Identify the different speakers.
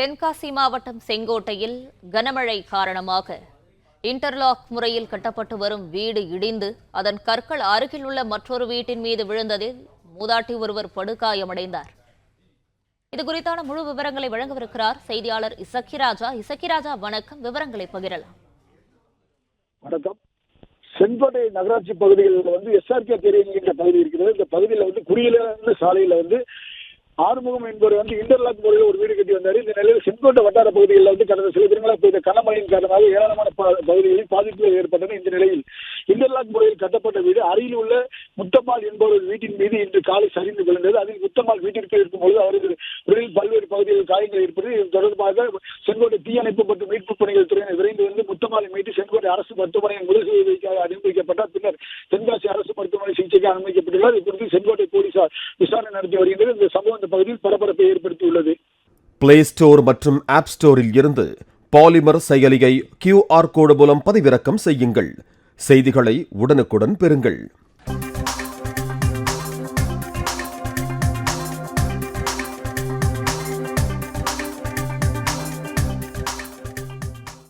Speaker 1: தென்காசி மாவட்டம் செங்கோட்டையில் கனமழை காரணமாக இன்டர்லாக் முறையில் கட்டப்பட்டு வரும் வீடு இடிந்து அதன் கற்கள் அருகில் உள்ள மற்றொரு வீட்டின் மீது விழுந்ததில் மூதாட்டி ஒருவர் படுகாயமடைந்தார். இதுகுறித்தான முழு விவரங்களை வழங்கவிருக்கிறார் செய்தியாளர் இசக்கிராஜா. இசக்கிராஜா, வணக்கம். விவரங்களை பகிரலாம்.
Speaker 2: வணக்கம். செங்கோட்டை நகராட்சி பகுதிகளில் SRK தெரு என்கின்ற பகுதி இருக்கிறது. இந்த பகுதியில் குறியில சாலையில ஆறுமுகம் என்பவர் இன்டர்லாக் முறையில் ஒரு வீடு கட்டி வந்தார். இந்த நிலையில் செங்கோட்டை வட்டார பகுதிகளில் கடந்த சில தினங்களாக பெய்த கனமழையின் காரணமாக ஏராளமான பகுதிகளில் பாதிப்புகள் ஏற்பட்டன. இந்த நிலையில் இன்டர்லாக் முறையில் கட்டப்பட்ட வீடு அருகில் உள்ள முத்தம்மாள் என்பவர் வீட்டின் மீது இன்று காலை சரிந்து விழுந்தது. அதில் முத்தம்மாள் வீட்டிற்கு இருக்கும்போது அவரது உடலில் பல்வேறு பகுதிகளில் காயங்கள் ஏற்பட்டு இது தொடர்பாக செங்கோட்டை தீயணைப்பு மற்றும் மீட்பு பணிகள் துறையினர் விரைந்து முத்தம்மாளை மீட்டு செங்கோட்டை அரசு மருத்துவமனையில் முதல் சிகிச்சைக்காக அனுமதிக்கப்பட்டார். பின்னர் தென்காசி அரசு மருத்துவமனை சிகிச்சைக்கு அனுமதிக்கப்பட்டுள்ளார். இது குறித்து செங்கோட்டை போலீசார் விசாரணை நடத்தி வருகின்றனர். இந்த சம்பவம் பகுதியில் பரபரப்பை ஏற்படுத்தியுள்ளது.
Speaker 3: பிளே ஸ்டோர் மற்றும் ஆப் ஸ்டோரில் இருந்து பாலிமர் செயலியை QR கோடு மூலம் பதிவிறக்கம் செய்யுங்கள். செய்திகளை உடனுக்குடன் பெறுங்கள்.